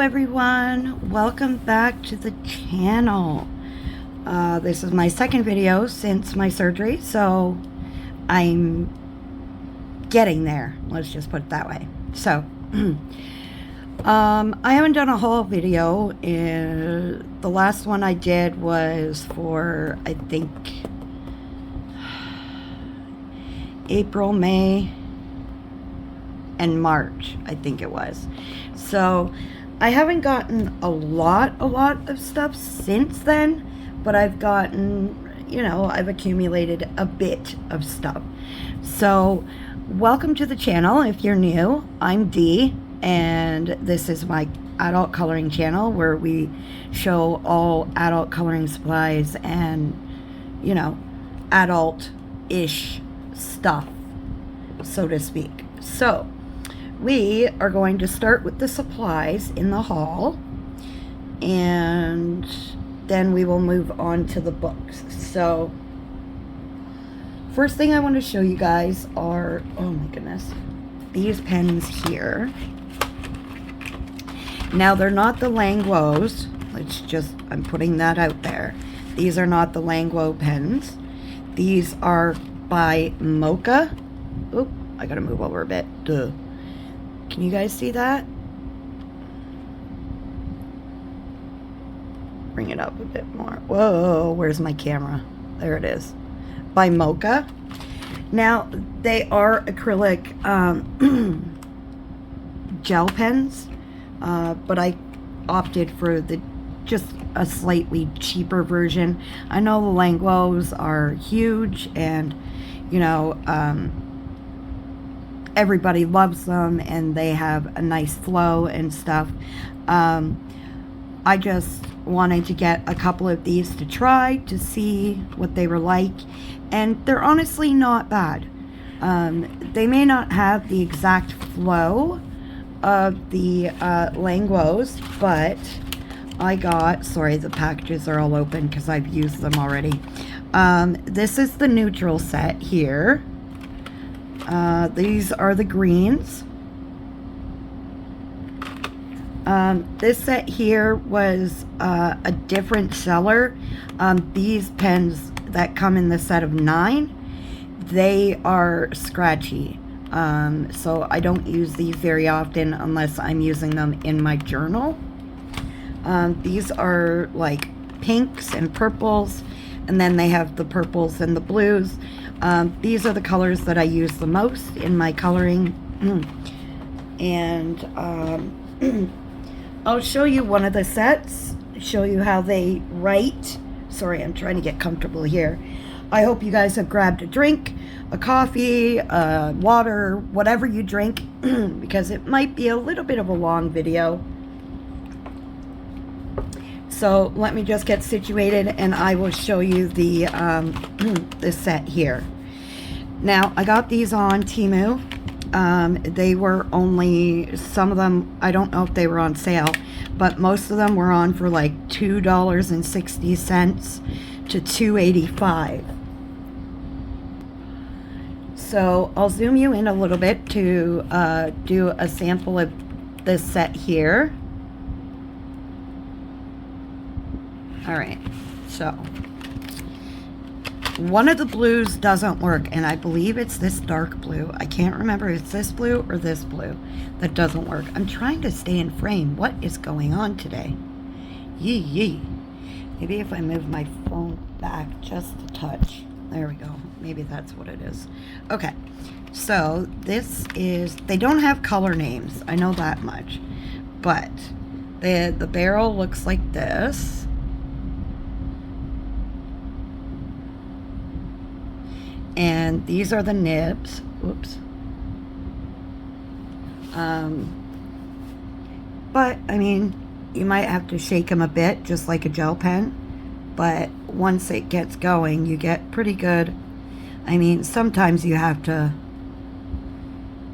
everyone, welcome back to the channel. This is my second video since my surgery, so I'm getting there, let's just put it that way. So I haven't done a whole video. The last one I did was for, I think, April, May, and March, I think it was. So I haven't gotten a lot of stuff since then, but I've gotten, I've accumulated a bit of stuff. So welcome to the channel. If you're new, I'm Dee, and this is my adult coloring channel where we show all adult coloring supplies and, adult-ish stuff, so to speak. So we are going to start with the supplies in the haul, and then we will move on to the books. So first thing I want to show you guys are, oh my goodness, these pens here. Now they're not the Langos. I'm putting that out there. These are not the Languo pens. These are by Mocha. Oop, I gotta move over a bit. Duh. Can you guys see that? Bring it up a bit more. Whoa, where's my camera? There it is. By Mocha. Now, they are acrylic gel pens, but I opted for just a slightly cheaper version. I know the Languos are huge, and everybody loves them, and they have a nice flow and stuff. I just wanted to get a couple of these to try to see what they were like, and they're honestly not bad. They may not have the exact flow of the Languos, but I got, sorry, the packages are all open because I've used them already. This is the neutral set here. These are the greens. This set here was a different seller. These pens that come in the set of 9, they are scratchy. So I don't use these very often unless I'm using them in my journal. These are like pinks and purples, and then they have the purples and the blues. These are the colors that I use the most in my coloring. And I'll show you one of the sets, show you how they write. Sorry, I'm trying to get comfortable here. I hope you guys have grabbed a drink, a coffee, water, whatever you drink, because it might be a little bit of a long video. So let me just get situated, and I will show you the set here. Now, I got these on Temu. They were only, some of them, I don't know if they were on sale, but most of them were on for like $2.60 to $2.85. So I'll zoom you in a little bit to do a sample of this set here. All right, so one of the blues doesn't work, and I believe it's this dark blue. I can't remember if it's this blue or this blue that doesn't work. I'm trying to stay in frame. What is going on today? Yee. Maybe if I move my phone back just a touch. There we go. Maybe that's what it is. Okay, so this is, they don't have color names. I know that much. But the barrel looks like this. And these are the nibs. Whoops. But, I mean, you might have to shake them a bit, just like a gel pen. But once it gets going, you get pretty good. I mean, sometimes you have to,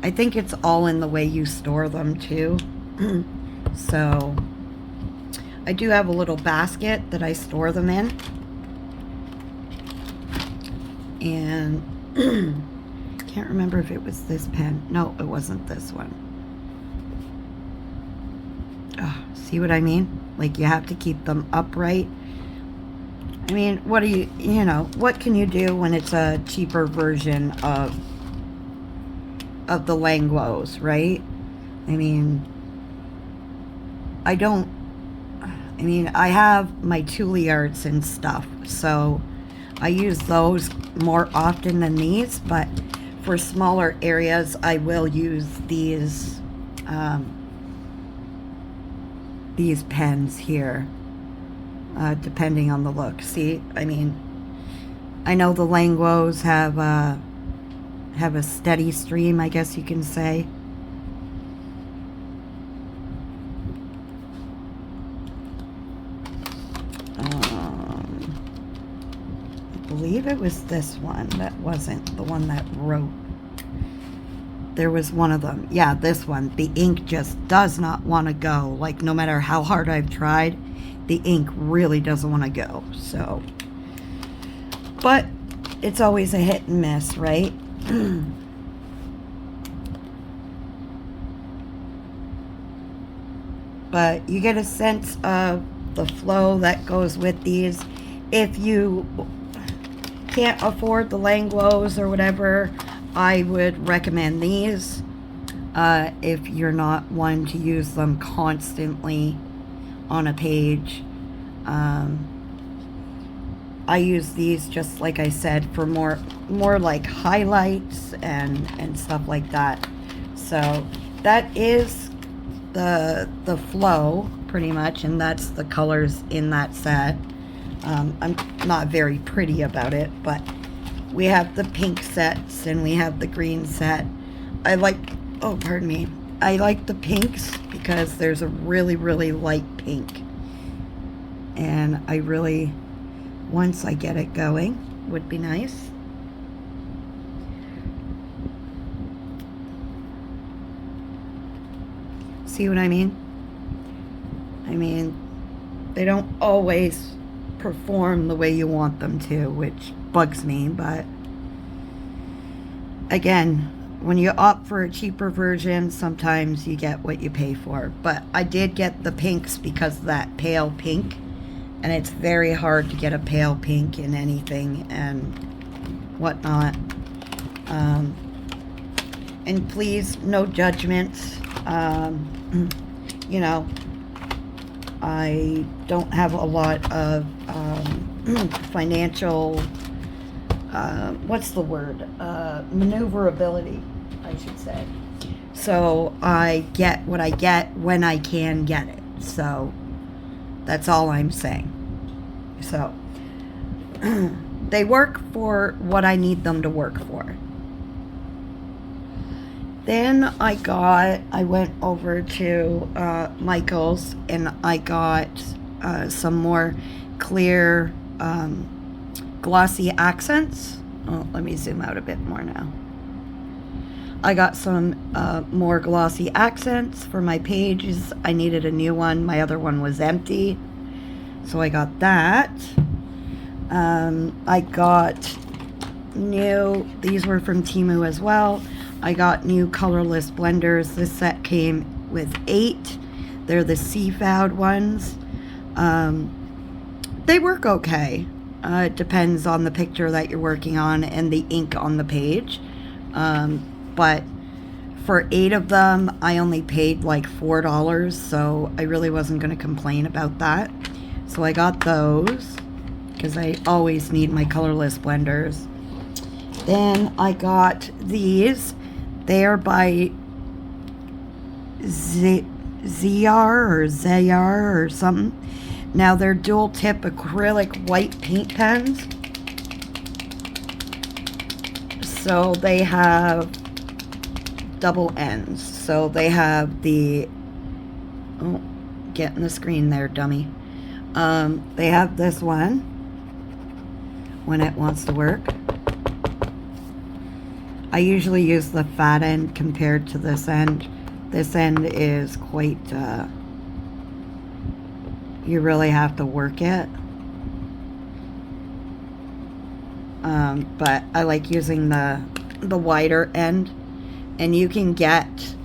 I think it's all in the way you store them, too. So, I do have a little basket that I store them in. And can't remember if it was this pen. No, it wasn't this one. See what I mean? Like, you have to keep them upright. I mean, what do you know, what can you do when it's a cheaper version of the Langlos, right? I mean, I have my Tuliarts and stuff, so I use those more often than these, but for smaller areas, I will use these pens here, depending on the look. See, I mean, I know the Langlos have a steady stream, I guess you can say. I believe it was this one that wasn't the one that wrote. There was one of them. Yeah, this one. The ink just does not want to go. Like, no matter how hard I've tried, the ink really doesn't want to go. So, but it's always a hit and miss, right? But you get a sense of the flow that goes with these. If you can't afford the Langlos or whatever, I would recommend these. If you're not one to use them constantly on a page. I use these, just like I said, for more like highlights and stuff like that. So that is the flow pretty much, and that's the colors in that set. I'm not very pretty about it, but we have the pink sets and we have the green set. I like the pinks because there's a really, really light pink, and I really, once I get it going, would be nice. See what I mean? I mean, they don't always perform the way you want them to, which bugs me, but again, when you opt for a cheaper version, sometimes you get what you pay for. But I did get the pinks because of that pale pink, and it's very hard to get a pale pink in anything and whatnot. And please, no judgments. You know, I don't have a lot of financial, what's the word? Maneuverability, I should say. So I get what I get when I can get it. So that's all I'm saying. So they work for what I need them to work for. Then I went over to Michael's and I got some more clear glossy accents. Oh, let me zoom out a bit more now. I got some more glossy accents for my pages. I needed a new one. My other one was empty. So I got that. I got new, these were from Temu as well. I got new colorless blenders. This set came with 8. They're the CFOUD ones. They work okay. It depends on the picture that you're working on and the ink on the page. But for 8 of them, I only paid like $4, so I really wasn't going to complain about that. So I got those because I always need my colorless blenders. Then I got these. They are by ZR or Zayar or something. Now they're dual tip acrylic white paint pens. So they have double ends. So they have the, oh, get in the screen there, dummy. They have this one when it wants to work. I usually use the fat end compared to this end. This end is quite, you really have to work it. But I like using the wider end. And you can get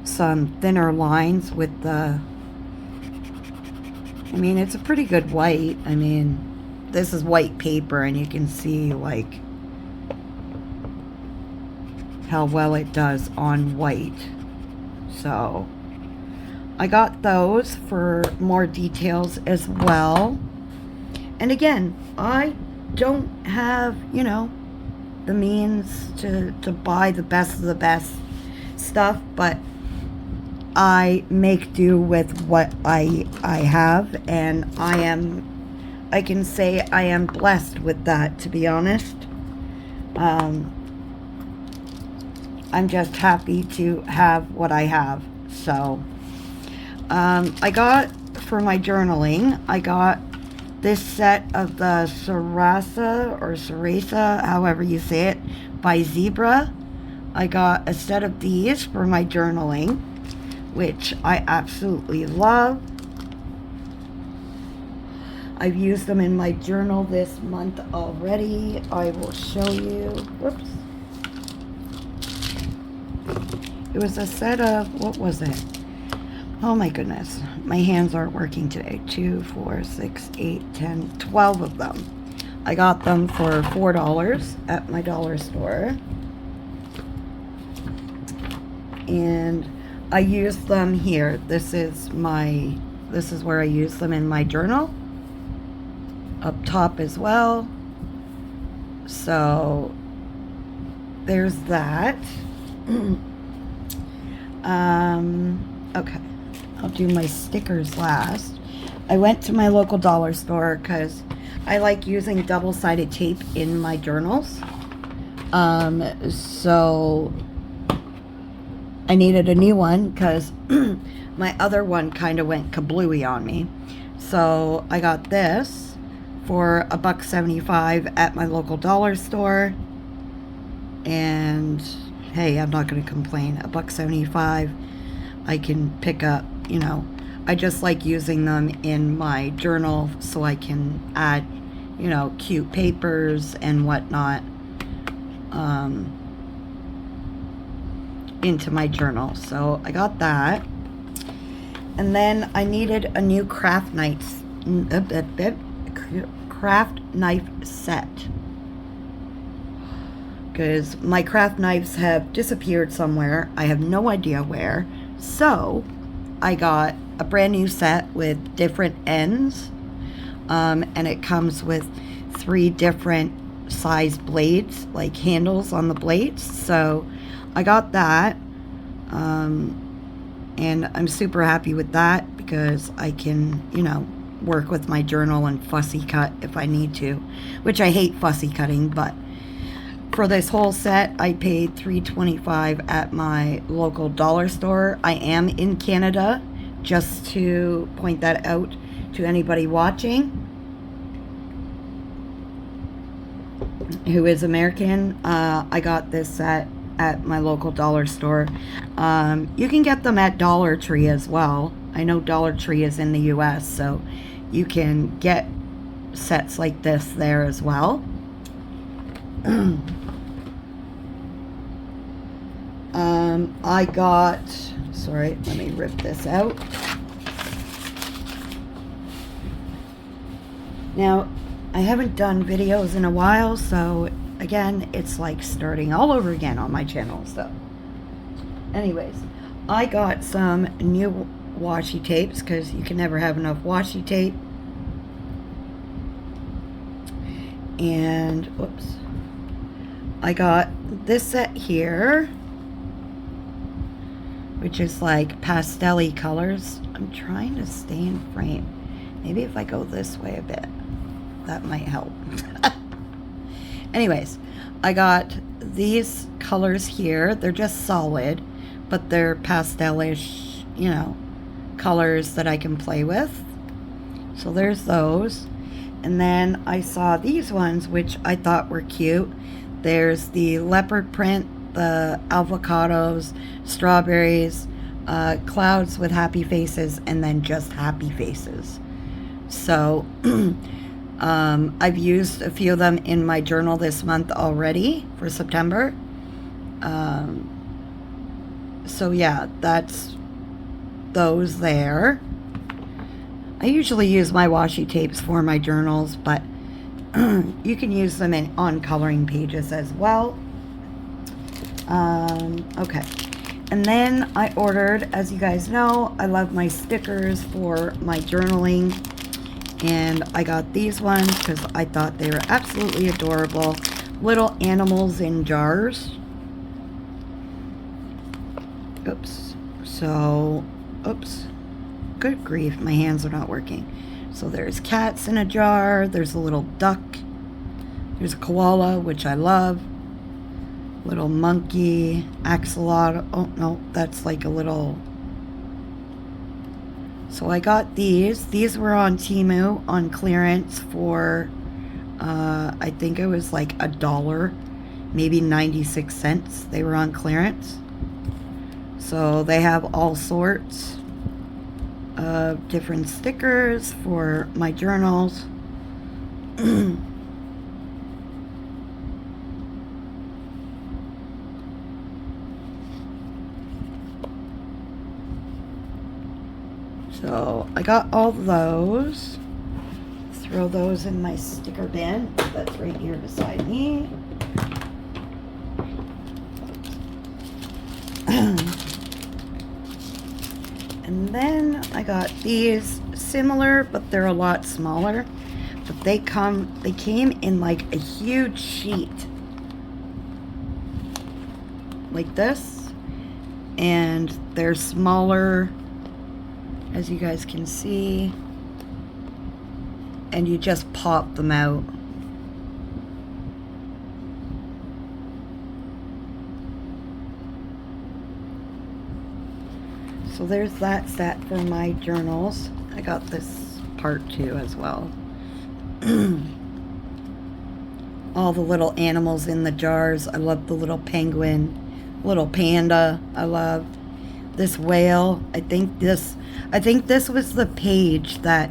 some thinner lines with the I mean, it's a pretty good white. I mean, this is white paper, and you can see, like, how well it does on white. So, I got those for more details as well. And again, I don't have, you know, the means to buy the best of the best stuff, but I make do with what I have, and I can say I am blessed with that, to be honest. I'm just happy to have what I have. So, I got, for my journaling, I got this set of the Sarasa, however you say it, by Zebra. I got a set of these for my journaling, which I absolutely love. I've used them in my journal this month already. I will show you. Whoops. It was a set of, what was it? Oh my goodness. My hands aren't working today. 2, 4, 6, 8, 10, 12 of them. I got them for $4 at my dollar store. And I use them here. This is where I use them in my journal. Up top as well. So there's that. Okay, I'll do my stickers last. I went to my local dollar store because I like using double-sided tape in my journals. So I needed a new one because my other one kind of went kablooey on me. So I got this for $1.75 at my local dollar store. And hey, I'm not going to complain. $1.75 I can pick up, you know. I just like using them in my journal so I can add, you know, cute papers and whatnot into my journal. So I got that. And then I needed a new craft knife set, because my craft knives have disappeared somewhere. I have no idea where. So I got a brand new set with different ends, and it comes with 3 different size blades, like handles on the blades. So I got that, and I'm super happy with that because I can, you know, work with my journal and fussy cut if I need to, which I hate fussy cutting. But for this whole set, I paid $3.25 at my local dollar store. I am in Canada, just to point that out to anybody watching who is American. I got this set at my local dollar store. You can get them at Dollar Tree as well. I know Dollar Tree is in the US, so you can get sets like this there as well. I got, sorry, let me rip this out. Now, I haven't done videos in a while, so again, it's like starting all over again on my channel. So anyways, I got some new washi tapes because you can never have enough washi tape. And whoops, I got this set here, which is like pastel-y colors. I'm trying to stay in frame. Maybe if I go this way a bit, that might help. Anyways, I got these colors here. They're just solid, but they're pastel-ish, you know, colors that I can play with. So there's those. And then I saw these ones, which I thought were cute. There's the leopard print, the avocados, strawberries, clouds with happy faces, and then just happy faces. So I've used a few of them in my journal this month already for September. So yeah, that's those there. I usually use my washi tapes for my journals, but you can use them on coloring pages as well. Okay. And then I ordered, as you guys know, I love my stickers for my journaling. And I got these ones because I thought they were absolutely adorable. Little animals in jars. Oops. So, oops. Good grief, my hands are not working. So there's cats in a jar. There's a little duck. There's a koala, which I love. Little monkey, axolotl. Oh, no, that's like a little... So I got these. These were on Temu on clearance for, I think it was like $1, maybe 96 cents. They were on clearance. So they have all sorts of different stickers for my journals. So I got all those. Throw those in my sticker bin. That's right here beside me. And then I got these similar, but they're a lot smaller. But they came in like a huge sheet. Like this. And they're smaller, as you guys can see, and you just pop them out. So there's that set for my journals. I got this part too as well. All the little animals in the jars. I love the little penguin, little panda. I love this whale. I think this was the page that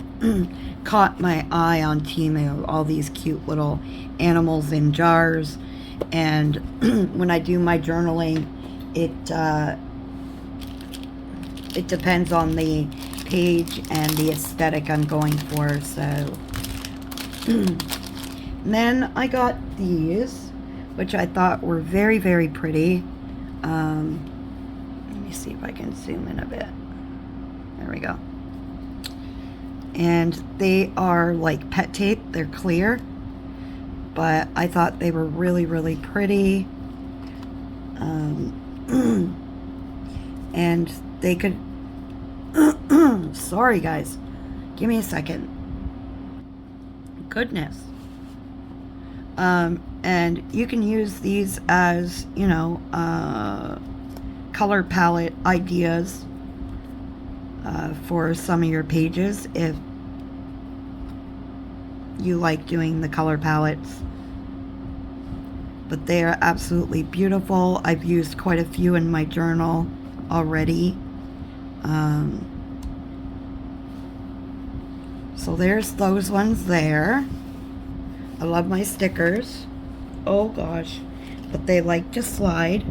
caught my eye on Temu. All these cute little animals in jars. And when I do my journaling, it depends on the page and the aesthetic I'm going for. So then I got these, which I thought were very, very pretty. Let me see if I can zoom in a bit. There we go. And they are like pet tape. They're clear. But I thought they were really, really pretty. And they could... Sorry, guys. Give me a second. Goodness. And you can use these as, you know, color palette ideas for some of your pages if you like doing the color palettes. But they are absolutely beautiful. I've used quite a few in my journal already. So there's those ones there. I love my stickers. Oh gosh. But they like to slide.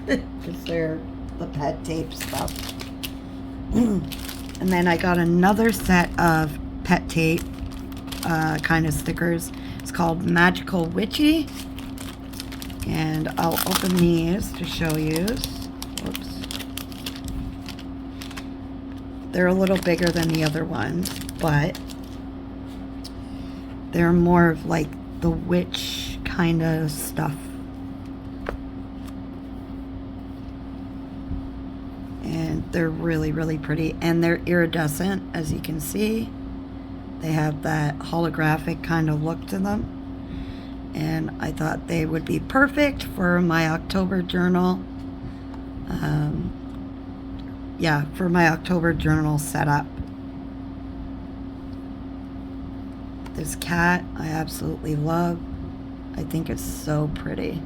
Because they're the pet tape stuff. And then I got another set of pet tape kind of stickers. It's called Magical Witchy. And I'll open these to show you. Whoops. They're a little bigger than the other ones, but they're more of like the witch kind of stuff. And they're really, really pretty. And they're iridescent, as you can see. They have that holographic kind of look to them. And I thought they would be perfect for my October journal. Yeah, for my October journal setup. This cat I absolutely love. I think it's so pretty.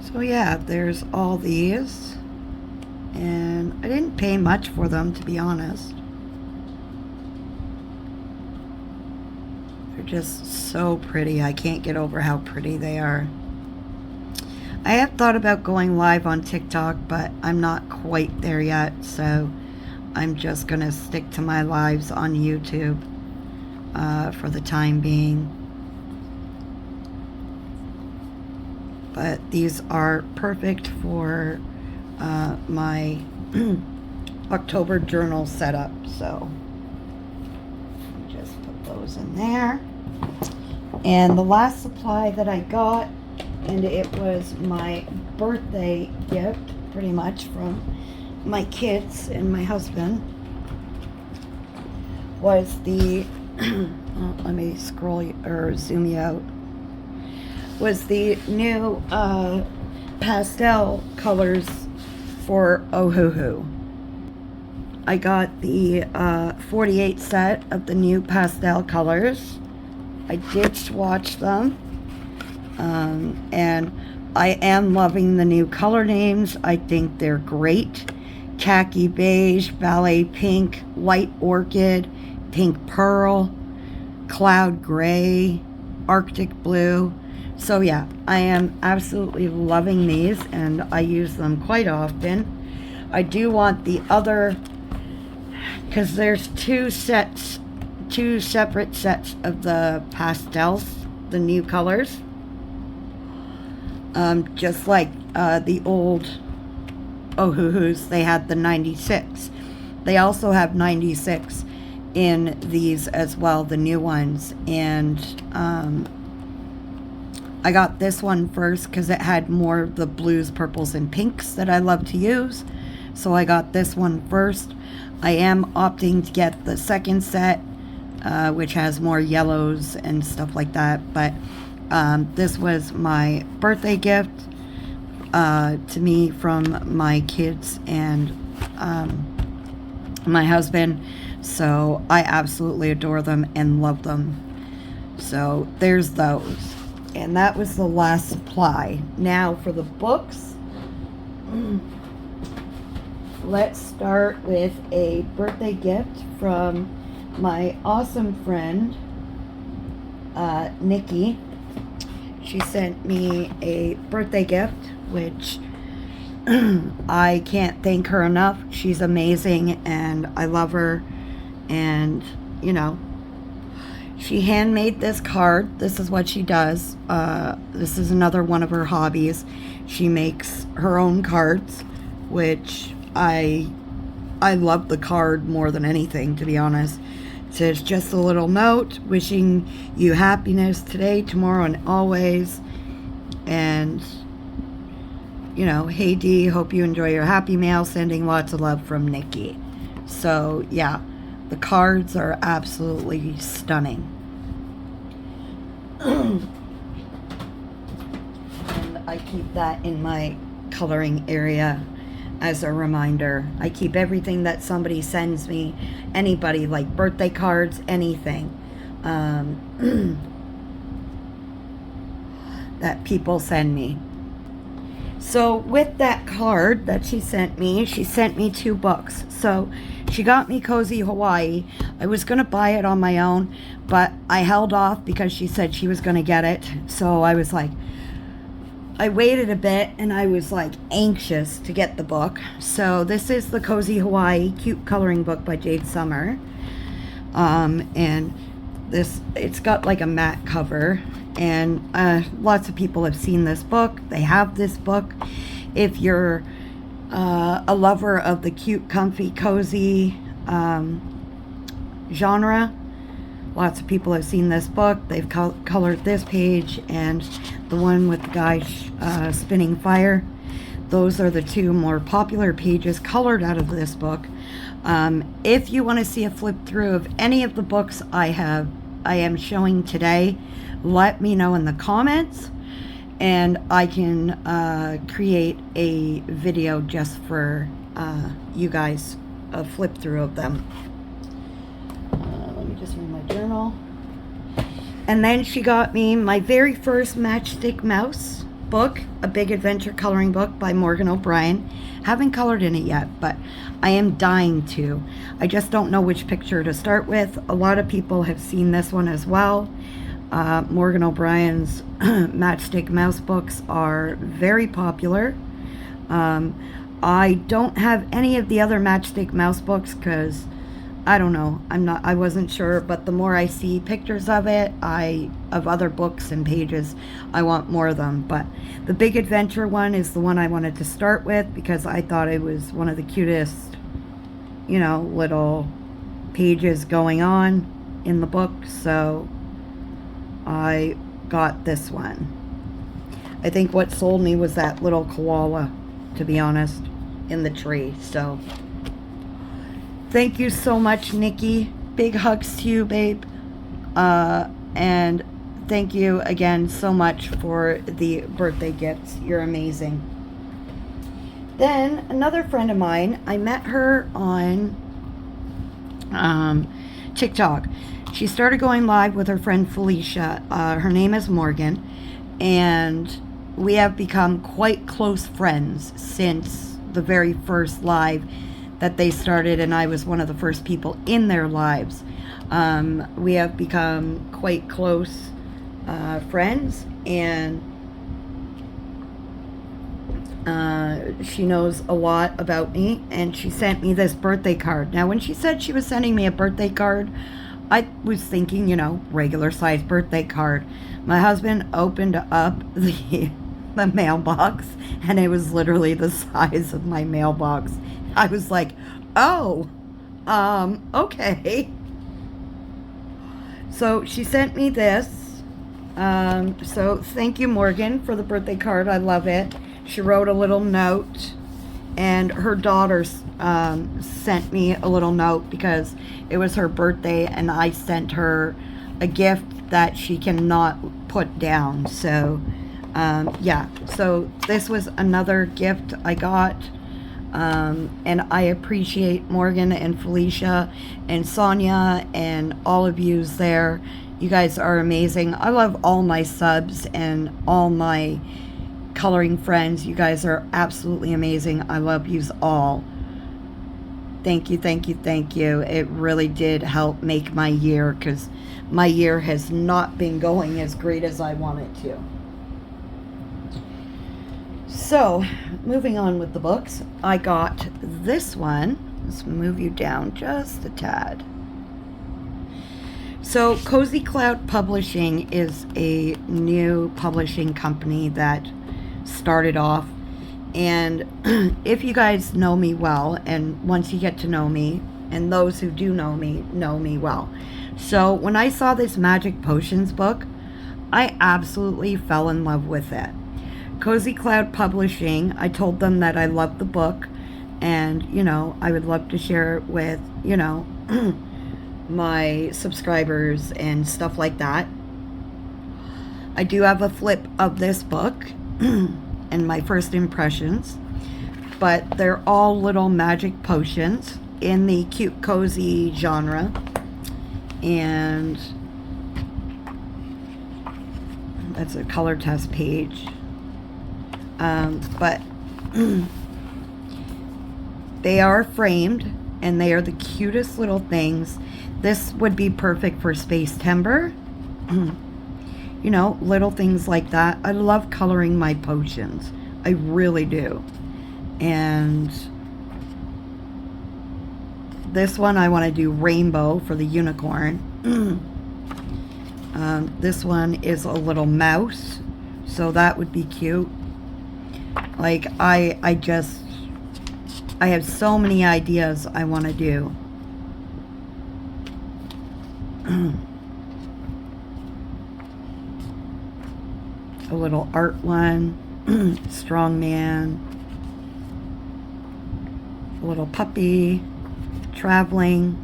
So yeah, there's all these. And I didn't pay much for them, to be honest. They're just so pretty. I can't get over how pretty they are. I have thought about going live on TikTok, but I'm not quite there yet, so I'm just going to stick to my lives on YouTube for the time being. But these are perfect for my October journal setup, so just put those in there. And the last supply that I got, and it was my birthday gift pretty much from my kids and my husband, was the oh, let me scroll or zoom you out, was the new pastel colors for Ohuhu. I got the 48 set of the new pastel colors. I did swatch them, and I am loving the new color names. I think they're great. Khaki beige, ballet pink, light orchid, pink pearl, cloud gray, arctic blue. So yeah, I am absolutely loving these, and I use them quite often. I do want the other, because there's two separate sets of the pastels, the new colors. Just like the old Ohuhus, they had the 96. They also have 96 in these as well, the new ones. And I got this one first because it had more of the blues, purples, and pinks that I love to use. So I got this one first. I am opting to get the second set, which has more yellows and stuff like that. But this was my birthday gift to me from my kids and my husband. So I absolutely adore them and love them. So there's those. And that was the last supply. Now for the books. Let's start with a birthday gift from my awesome friend, Nikki. She sent me a birthday gift, which I can't thank her enough. She's amazing, and I love her. And, you know, she handmade this card. This is what she does. This is another one of her hobbies. She makes her own cards, which I love the card more than anything, to be honest. It says just a little note wishing you happiness today, tomorrow, and always. And, you know, hey Dee, hope you enjoy your happy mail. Sending lots of love from Nikki. So, yeah. The cards are absolutely stunning. And I keep that in my coloring area as a reminder. I keep everything that somebody sends me, anybody, like birthday cards, anything that people send me. So with that card that she sent me 2 books. So she got me Cozy Hawaii. I was going to buy it on my own, but I held off because she said she was going to get it. So I was like, I waited a bit, and I was like anxious to get the book. So this is the Cozy Hawaii Cute Coloring Book by Jade Summer. And it's got like a matte cover. And lots of people have seen this book. They have this book. If you're a lover of the cute, comfy, cozy genre, lots of people have seen this book. They've colored this page and the one with the guy spinning fire. Those are the 2 more popular pages colored out of this book. If you want to see a flip through of any of the books I am showing today, let me know in the comments, and I can create a video just for you guys, a flip through of them. Let me just read my journal. And then she got me my very first Matchstick Mouse book, A Big Adventure Coloring Book by Morgan O'Brien. Haven't colored in it yet, but I am dying to. I just don't know which picture to start with. A lot of people have seen this one as well. Morgan O'Brien's Matchstick Mouse books are very popular. I don't have any of the other Matchstick Mouse books because I don't know. I wasn't sure, but the more I see pictures of it, of other books and pages, I want more of them. But the Big Adventure one is the one I wanted to start with because I thought it was one of the cutest, little pages going on in the book. So I got this one. I think what sold me was that little koala, to be honest, in the tree. So thank you so much, Nikki. Big hugs to you, babe. And thank you again so much for the birthday gifts. You're amazing. Then another friend of mine, I met her on TikTok. She started going live with her friend Felicia. Her name is Morgan, and we have become quite close friends since the very first live that they started, and I was one of the first people in their lives. We have become quite close friends, and she knows a lot about me, and she sent me this birthday card. Now, when she said she was sending me a birthday card, I was thinking, regular size birthday card. My husband opened up the mailbox, and it was literally the size of my mailbox. I was like, oh, okay. So she sent me this. So thank you, Morgan, for the birthday card. I love it. She wrote a little note, and her daughter sent me a little note because it was her birthday, and I sent her a gift that she cannot put down. So yeah, so this was another gift I got. And I appreciate Morgan and Felicia and Sonia and all of yous there. You guys are amazing. I love all my subs and all my coloring friends. You guys are absolutely amazing. I love yous all. Thank you, thank you, thank you. It really did help make my year, because my year has not been going as great as I want it to. So, moving on with the books, I got this one. Let's move you down just a tad. So, Cozy Cloud Publishing is a new publishing company that started off. And if you guys know me well, and once you get to know me, and those who do know me well. So, when I saw this Magic Potions book, I absolutely fell in love with it. Cozy Cloud Publishing, I told them that I loved the book, and I would love to share it with my subscribers and stuff like that. I do have a flip of this book and my first impressions, but they're all little magic potions in the cute cozy genre, and that's a color test page. But they are framed, and they are the cutest little things. This would be perfect for Space Timber. Little things like that. I love coloring my potions. I really do. And this one I want to do rainbow for the unicorn. This one is a little mouse, so that would be cute. Like, I have so many ideas I want to do. A little art one, strong man, a little puppy, traveling.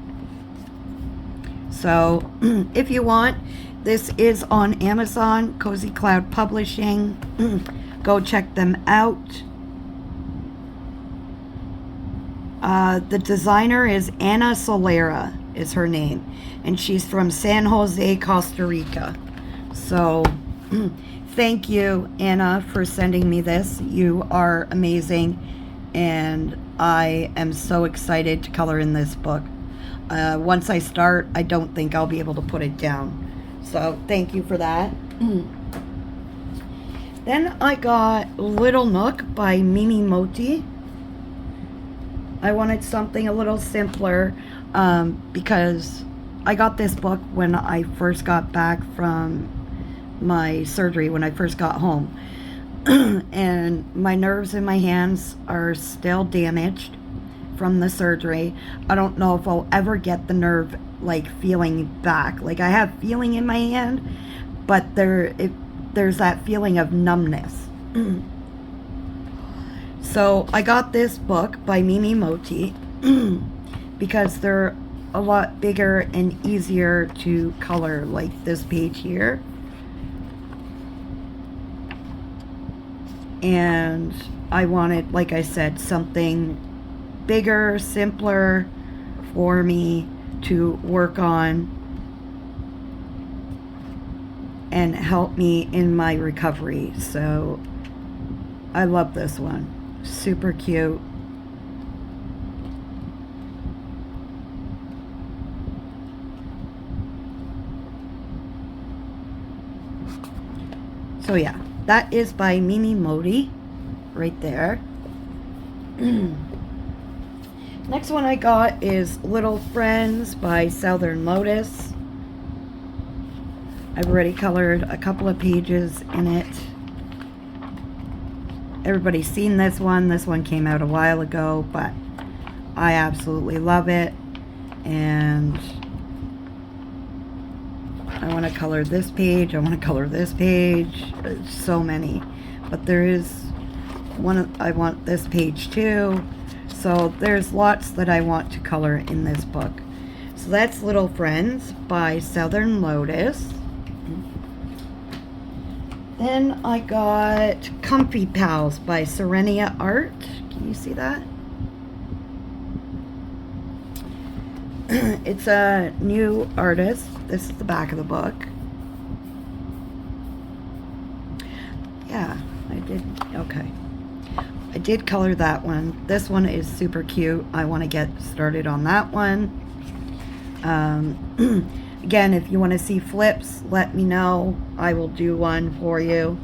So, if you want, this is on Amazon, Cozy Cloud Publishing. Go check them out. The designer is Anna Solera, is her name, and she's from San Jose, Costa Rica. So, thank you, Anna, for sending me this. You are amazing, and I am so excited to color in this book. Once I start, I don't think I'll be able to put it down. So thank you for that. Then I got Little Nook by Mimi Moti. I wanted something a little simpler because I got this book when I first got back from my surgery, when I first got home. And my nerves in my hands are still damaged from the surgery. I don't know if I'll ever get the nerve like feeling back. Like I have feeling in my hand, but there's that feeling of numbness. So I got this book by Mimi Moti because they're a lot bigger and easier to color, like this page here. And I wanted, like I said, something bigger, simpler for me to work on and help me in my recovery. So I love this one. Super cute. So yeah, that is by Mimi Moti right there. Next one I got is Little Friends by Southern Lotus. I've already colored a couple of pages in it. Everybody's seen this one. This one came out a while ago, but I absolutely love it. And I want to color this page. I want to color this page. There's so many. But there is one, I want this page too. So there's lots that I want to color in this book. So that's Little Friends by Southern Lotus. Then I got Comfy Pals by Serenia Art. Can you see that? It's a new artist. This is the back of the book. Yeah, I did. Okay. I did color that one. This one is super cute. I want to get started on that one. Again, if you want to see flips, let me know. I will do one for you.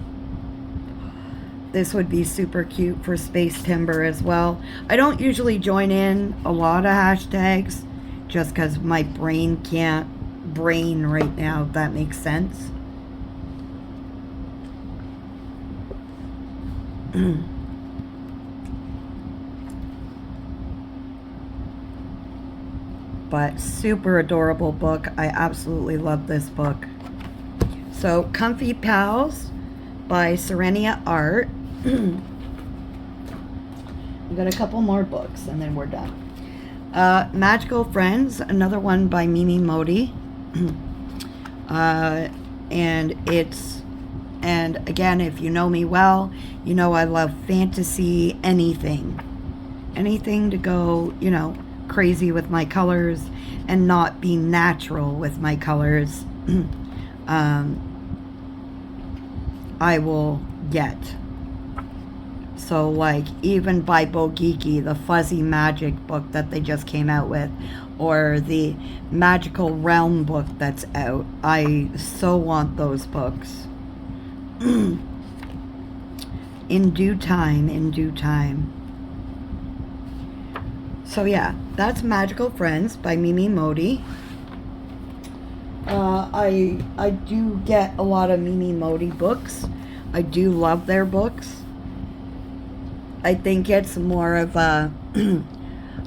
This would be super cute for Space Timber as well. I don't usually join in a lot of hashtags just because my brain can't brain right now, if that makes sense. But super adorable book. I absolutely love this book. So Comfy Pals by Serenia Art. We've got a couple more books and then we're done. Magical Friends, another one by Mimi Moti. And again, if you know me well, you know I love fantasy, anything to go, you know, crazy with my colors and not be natural with my colors. I will get. So like even by Bogiki, the Fuzzy Magic book that they just came out with, or the Magical Realm book that's out, I so want those books. In due time. So yeah, that's Magical Friends by Mimi Moti. I do get a lot of Mimi Moti books. I do love their books. I think it's more of a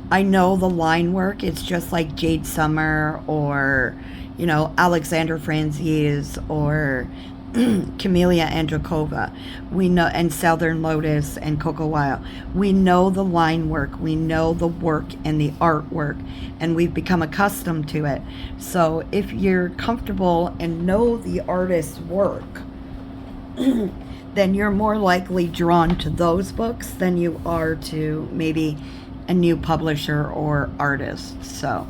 I know the line work. It's just like Jade Summer or, you know, Alexandra Franzese or Camellia Androkova. We know, and Southern Lotus and Coco Weil. We know the line work. We know the work and the artwork, and we've become accustomed to it. So if you're comfortable and know the artist's work, then you're more likely drawn to those books than you are to maybe a new publisher or artist. So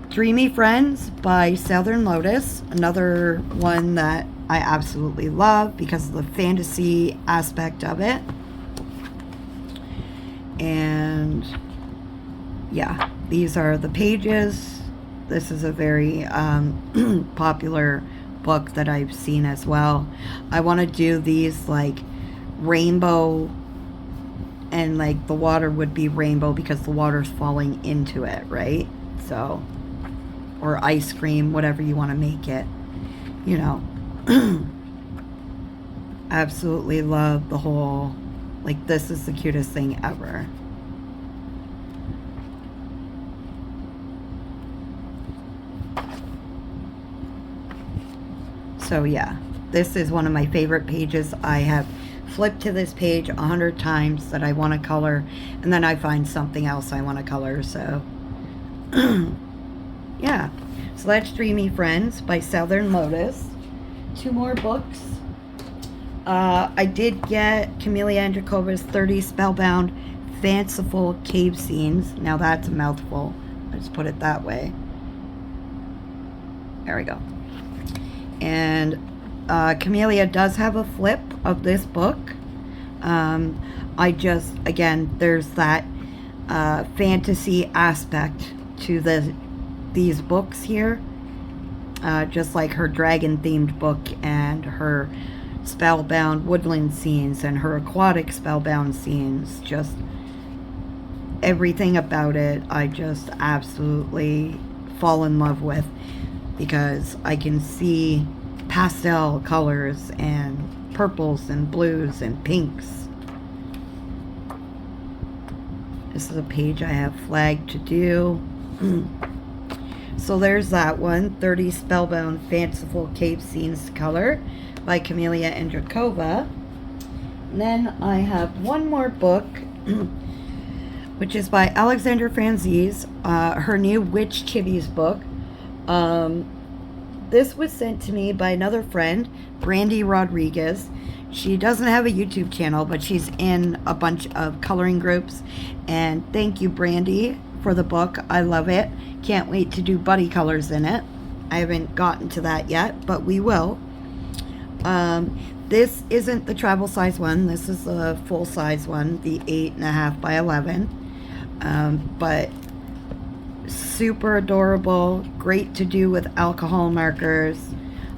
Dreamy Friends by Southern Lotus, another one that I absolutely love because of the fantasy aspect of it. And yeah, these are the pages. This is a very popular book that I've seen as well. I want to do these like rainbow, and like the water would be rainbow because the water's falling into it, right? So, or ice cream, whatever you want to make it, you know. Absolutely love the whole, like, this is the cutest thing ever. So yeah, this is one of my favorite pages. I have flipped to this page 100 times that I want to color, and then I find something else I want to color. So yeah, so that's Dreamy Friends by Southern Lotus. 2 more books. I did get Camellia Andrekova's 30 Spellbound Fanciful Cave Scenes. Now that's a mouthful. Let's put it that way. There we go. And Camellia does have a flip of this book. I just, again, there's that fantasy aspect to these books here. Just like her dragon-themed book and her spellbound woodland scenes and her aquatic spellbound scenes. Just everything about it I just absolutely fall in love with, because I can see pastel colors and purples and blues and pinks. This is a page I have flagged to do. So there's that one, 30 Spellbound Fanciful Cave Scenes to Color by Camellia Andreakova. And then I have one more book, which is by Alexandra Franzese, her new Witch Chibies book. This was sent to me by another friend, Brandy Rodriguez. She doesn't have a YouTube channel, but she's in a bunch of coloring groups. And thank you, Brandy, for the book. I love it. Can't wait to do buddy colors in it. I haven't gotten to that yet, but we will. This isn't the travel size one. This is the full size one, the 8.5 by 11. But super adorable, great to do with alcohol markers.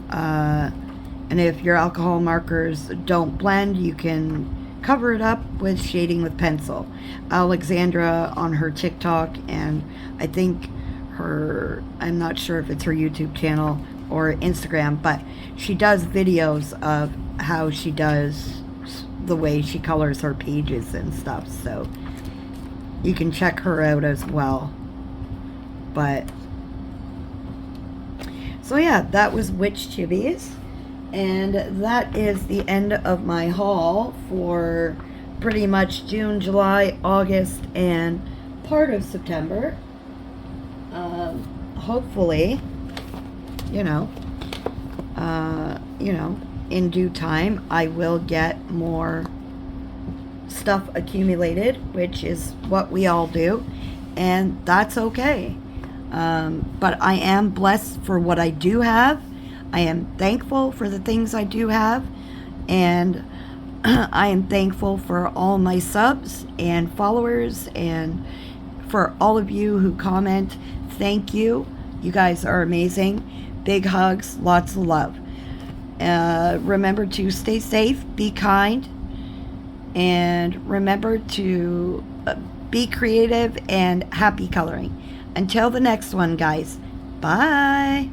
And if your alcohol markers don't blend, you can cover it up with shading with pencil. Alexandra on her TikTok, and I think I'm not sure if it's her YouTube channel or Instagram, but she does videos of how she does the way she colors her pages and stuff, so you can check her out as well. But so yeah, that was Witch Chibies, and that is the end of my haul for pretty much June, July, August, and part of September. Hopefully, in due time, I will get more stuff accumulated, which is what we all do, and that's okay. But I am blessed for what I do have. I am thankful for the things I do have, and I am thankful for all my subs and followers, and for all of you who comment. Thank you. You guys are amazing. Big hugs, lots of love. Remember to stay safe, be kind, and remember to be creative and happy coloring. Until the next one, guys. Bye.